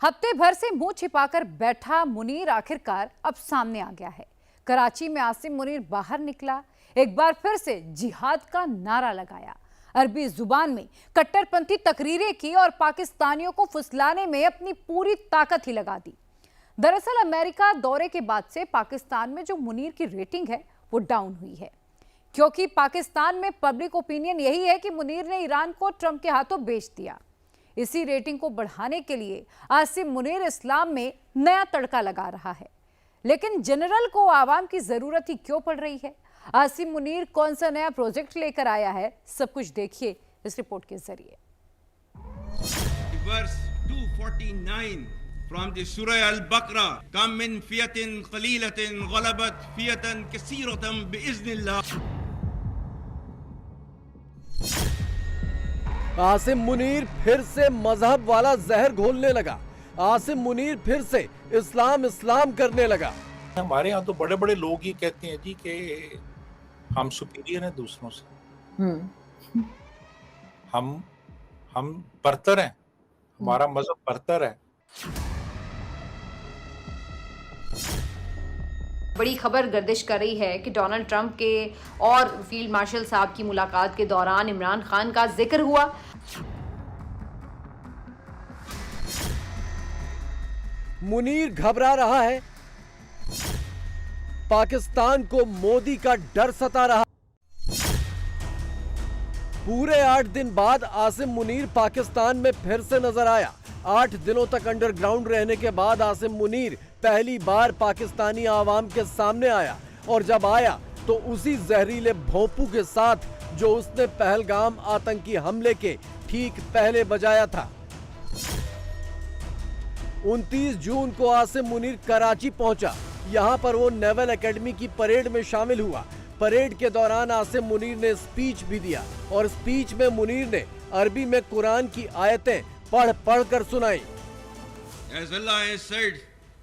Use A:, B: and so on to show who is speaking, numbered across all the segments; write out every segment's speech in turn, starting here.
A: हफ्ते भर से मुंह छिपाकर बैठा मुनीर आखिरकार अब सामने आ गया है। कराची में आसिम मुनीर बाहर निकला, एक बार फिर से जिहाद का नारा लगाया, अरबी जुबान में कट्टरपंथी तकरीरें की और पाकिस्तानियों को फुसलाने में अपनी पूरी ताकत ही लगा दी। दरअसल अमेरिका दौरे के बाद से पाकिस्तान में जो मुनीर की रेटिंग है वो डाउन हुई है, क्योंकि पाकिस्तान में पब्लिक ओपिनियन यही है कि मुनीर ने ईरान को ट्रंप के हाथों बेच दिया। इसी रेटिंग को बढ़ाने के लिए आसिम मुनीर इस्लाम में नया तड़का लगा रहा है। लेकिन जनरल को आवाम की जरूरत ही क्यों पड़ रही है? आसिम मुनीर कौन सा नया प्रोजेक्ट लेकर आया है, सब कुछ देखिए इस रिपोर्ट के जरिए।
B: Verse 249 from the Surah Al-Baqarah, "Kam min fiyatin qalilatin ghalabat fiyatan kaseeratan bi'iznillah."
C: Asim Munir फिर से मजहब वाला जहर घोलने लगा। आसिम मुनीर फिर से इस्लाम इस्लाम करने लगा।
D: हमारे यहाँ तो बड़े बड़े लोग ही कहते हैं जी कि हम सुपीरियर हैं दूसरों से, हम बरतर हैं, हमारा मजहब बरतर है।
E: बड़ी खबर गर्दिश कर रही है कि डोनाल्ड ट्रंप के और फील्ड मार्शल साहब की मुलाकात के दौरान इमरान खान का जिक्र हुआ।
C: मुनीर घबरा रहा है, पाकिस्तान को मोदी का डर सता रहा। पूरे 8 दिन बाद आसिम मुनीर पाकिस्तान में फिर से नजर आया। 8 दिनों तक अंडरग्राउंड रहने के बाद आसिम मुनीर पहली बार पाकिस्तानी आवाम के सामने आया, और जब आया तो उसी जहरीले भोंपू के साथ जो उसने पहलगाम आतंकी हमले के ठीक पहले बजाया था। 29 जून को आसिम मुनीर कराची पहुंचा। यहां पर वो नेवल एकेडमी की परेड में शामिल हुआ। परेड के दौरान आसिम मुनीर ने स्पीच भी दिया, और स्पीच में मुनीर ने अरबी में कुरान की आयतें पढ़ पढ़ कर सुनाई।
B: As Allah has said,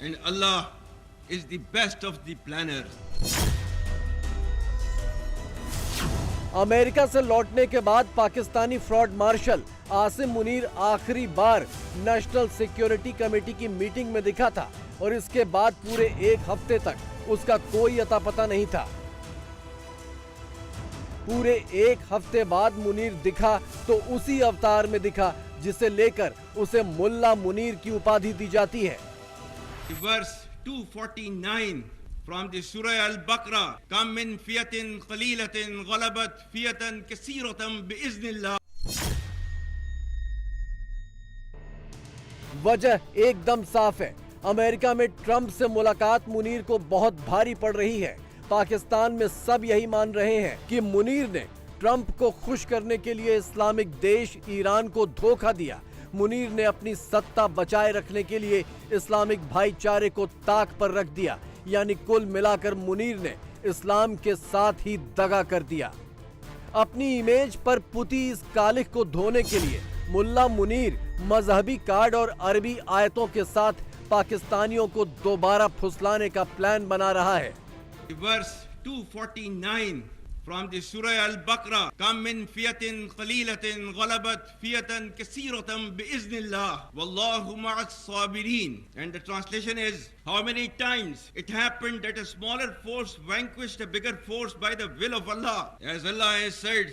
B: and Allah is the best of the planners.
C: America से लौटने के बाद पाकिस्तानी फ्रॉड मार्शल आसिम मुनीर आखिरी बार नेशनल सिक्योरिटी कमेटी की मीटिंग में दिखा था, और इसके बाद पूरे 1 हफ्ते तक उसका कोई अता पता नहीं था। पूरे 1 हफ्ते बाद मुनीर दिखा तो उसी अवतार में दिखा जिसे लेकर उसे मुल्ला मुनीर की उपाधि दी जाती है।
B: Verse 249 from the Surah Al-Baqarah, "Kam min fiyatin qalilatin ghalabat fiyatan kaseeratan bi'iznillah."
C: वजह एकदम साफ है, अमेरिका में ट्रंप से मुलाकात मुनीर को बहुत भारी पड़ रही है। पाकिस्तान में सब यही मान रहे हैं कि मुनीर ने ट्रंप को खुश करने के लिए इस्लामिक देश ईरान को धोखा दिया। मुनीर ने अपनी सत्ता बचाए रखने के लिए इस्लामिक भाईचारे को ताक पर रख दिया, यानी कुल मिलाकर मुनीर ने इस्लाम के साथ ही दगा कर दिया। अपनी इमेज पर पुती इस कालिख को धोने के लिए मुल्ला मुनीर मजहबी कार्ड और अरबी आयतों के साथ पाकिस्तानियों को दोबारा फुसलाने का प्लान बना रहा है।
B: Verse 249 from the Surah Al-Baqarah, "Kam min fiyatin qalilatin ghalabat fiyatan kaseeratan bi'iznillah, wallahu ma'as sabirin." And the translation is, how many times it happened that a smaller force vanquished a bigger force by the will of Allah. As Allah has said,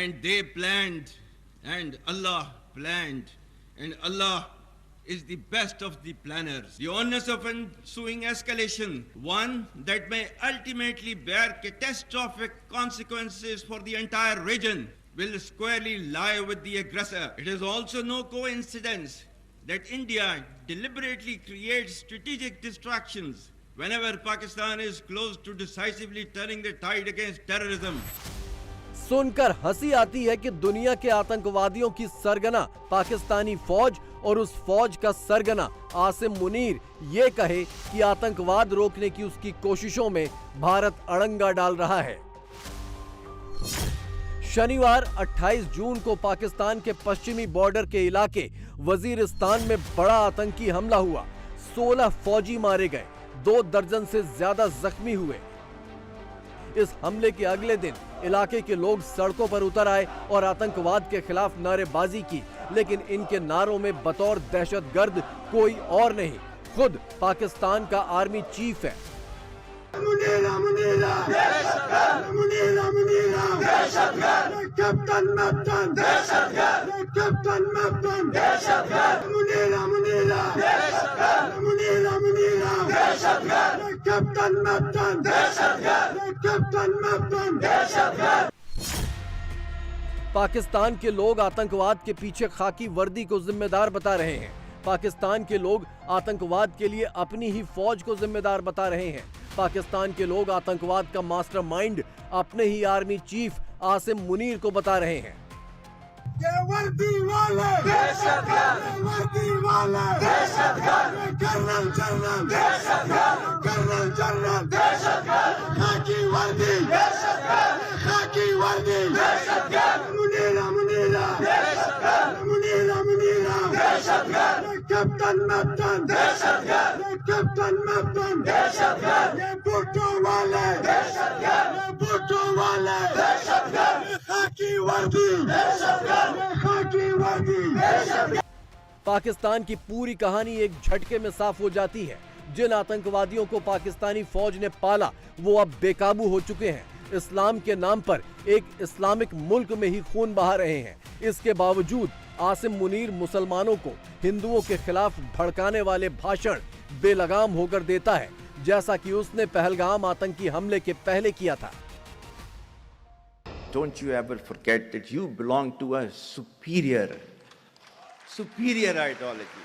B: And they planned, and Allah planned, and Allah is the best of the planners. The onus of ensuing escalation, one that may ultimately bear catastrophic consequences for the entire region, will squarely lie with the aggressor. It is also no coincidence that India deliberately creates strategic distractions whenever Pakistan is close to decisively turning the tide against terrorism.
C: सुनकर हंसी आती है कि दुनिया के आतंकवादियों की सरगना पाकिस्तानी फौज और उस फौज का सरगना आसिम मुनीर ये कहे कि आतंकवाद रोकने की उसकी कोशिशों में भारत अड़ंगा डाल रहा है। शनिवार 28 जून को पाकिस्तान के पश्चिमी बॉर्डर के इलाके वजीरिस्तान में बड़ा आतंकी हमला हुआ। 16 फौजी मारे गए, 2 दर्जन से ज्यादा जख्मी हुए। इस हमले के अगले दिन इलाके के लोग सड़कों पर उतर आए और आतंकवाद के खिलाफ नारेबाजी की, लेकिन इनके नारों में बतौर दहशतगर्द कोई और नहीं, खुद पाकिस्तान का आर्मी चीफ है।
F: मुनीरा मुनीरा दहशतगर्द, मुनीरा मुनीरा दहशतगर्द, कैप्टन मैप्टन दहशतगर्द, कैप्टन मैप्टन दहशतगर्द, मुनीरा मुनीरा दहशतगर्द, मुनीरा मुनीरा दहशतगर्द, कैप्टन मैप्टन दहशतगर्द, कैप्टन मैप्टन दहशतगर्द।
C: पाकिस्तान के लोग आतंकवाद के पीछे खाकी वर्दी को जिम्मेदार बता रहे हैं। पाकिस्तान के लोग आतंकवाद के लिए अपनी ही फौज को जिम्मेदार बता रहे हैं। पाकिस्तान के लोग आतंकवाद का मास्टरमाइंड अपने ही आर्मी चीफ आसिम मुनीर को बता रहे हैं।
F: ये वर्दी वाले दहशतगर्द, ये वर्दी वाले दहशतगर्द, कर्नल जनरल दहशतगर्द, कर्नल जनरल दहशतगर्द, खाकी वर्दी दहशतगर्द, खाकी वर्दी दहशतगर्द, मुनीरा मुनीरा दहशतगर्द, मुनीरा मुनीरा दहशतगर्द, कैप्टन मैप्टन दहशतगर्द, कैप्टन मैप्टन दहशतगर्द, ये भुट्टो वाले दहशतगर्द, ये भुट्टो वाले दहशतगर्द, खाकी वर्दी दहशतगर्द, खाकी वर्दी दहशतगर्द।
C: पाकिस्तान की पूरी कहानी एक झटके में साफ हो जाती है। जिन आतंकवादियों को पाकिस्तानी फौज ने पाला वो अब बेकाबू हो चुके हैं। इस्लाम के नाम पर एक इस्लामिक मुल्क में ही खून बहा रहे हैं। इसके बावजूद आसिम मुनीर मुसलमानों को हिंदुओं के खिलाफ भड़काने वाले भाषण बेलगाम होकर देता है, जैसा कि उसने पहलगाम आतंकी हमले के पहले किया था।
G: Don't you ever forget that you belong to a superior ideology,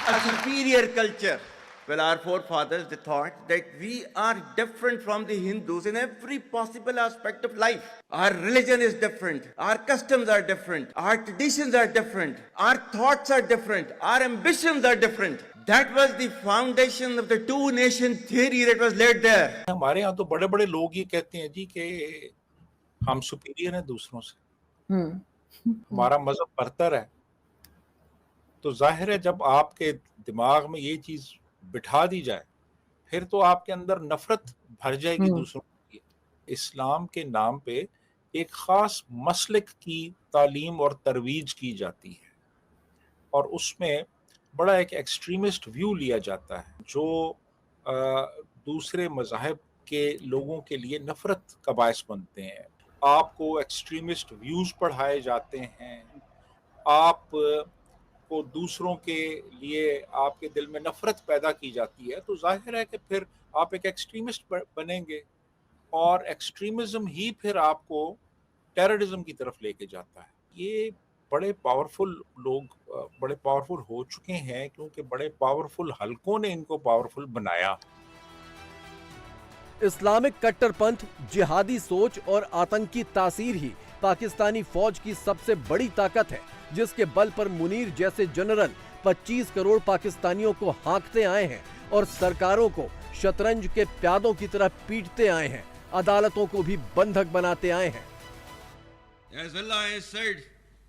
G: a superior culture. Well, our forefathers, they thought that we are different from the Hindus in every possible aspect of life. Our religion is different, our customs are different, our traditions are different, our thoughts are different, our ambitions are different. That was the foundation of the two nation theory that was laid there.
D: हमारे यहाँ तो बड़े बड़े लोग ये कहते हैं जी कि हम सुपीरियर हैं दूसरों से, हमारा मजहब बरतर है। तो जाहिर है जब आपके दिमाग में ये चीज बिठा दी जाए फिर तो आपके अंदर नफरत भर जाएगी दूसरों की। इस्लाम के नाम पे एक खास मसलक की तालीम और तरवीज की जाती है और उसमें बड़ा एक एक्सट्रीमिस्ट व्यू लिया जाता है जो दूसरे मज़ाहिब के लोगों के लिए नफरत का बायस बनते हैं। आपको एक्सट्रीमिस्ट व्यूज पढ़ाए जाते हैं, आप को दूसरों के लिए आपके दिल में नफरत पैदा की जाती है, तो जाहिर है कि फिर आप एक एक्सट्रीमिस्ट बनेंगे और एक्सट्रीमिज्म ही फिर आपको टेररिज्म की तरफ लेके जाता है। ये बड़े पावरफुल लोग बड़े पावरफुल हो चुके हैं क्योंकि बड़े पावरफुल हलकों ने इनको पावरफुल बनाया।
C: इस्लामिक कट्टरपंथ, जिहादी सोच और आतंकी तासीर ही पाकिस्तानी फौज की सबसे बड़ी ताकत है, जिसके बल पर मुनीर जैसे जनरल 25 करोड़ पाकिस्तानियों को हाँकते आए हैं और सरकारों को शतरंज के प्यादों की तरह पीटते आए हैं, अदालतों को भी बंधक बनाते आए हैं।
B: As Allah has said,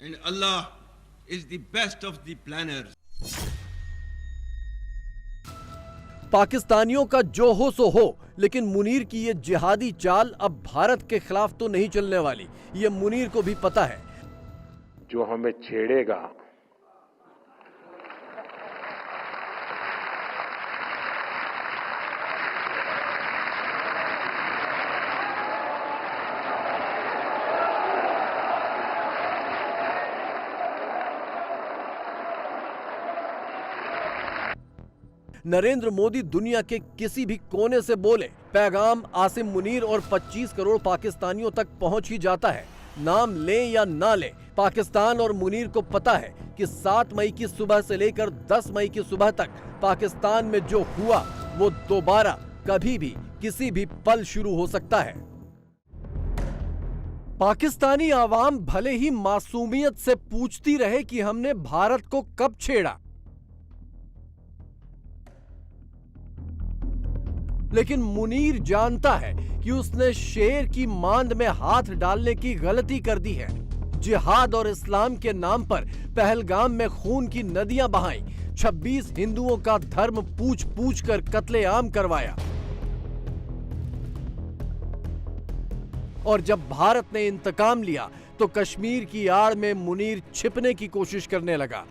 B: and Allah is the best of the planners.
C: पाकिस्तानियों का जो हो सो हो, लेकिन मुनीर की ये जिहादी चाल अब भारत के खिलाफ तो नहीं चलने वाली, ये मुनीर को भी पता है।
H: जो हमें छेड़ेगा
C: नरेंद्र मोदी दुनिया के किसी भी कोने से बोले, पैगाम आसिम मुनीर और 25 करोड़ पाकिस्तानियों तक पहुंच ही जाता है। नाम लें या ना लें, पाकिस्तान और मुनीर को पता है कि 7 मई की सुबह से लेकर 10 मई की सुबह तक पाकिस्तान में जो हुआ वो दोबारा कभी भी किसी भी पल शुरू हो सकता है। पाकिस्तानी आवाम भले ही मासूमियत से पूछती रहे कि हमने भारत को कब छेड़ा, लेकिन मुनीर जानता है कि उसने शेर की मांद में हाथ डालने की गलती कर दी है। जिहाद और इस्लाम के नाम पर पहलगाम में खून की नदियां बहाई, 26 हिंदुओं का धर्म पूछ पूछ कर कत्लेआम करवाया। और जब भारत ने इंतकाम लिया तो कश्मीर की आड़ में मुनीर छिपने की कोशिश करने लगा।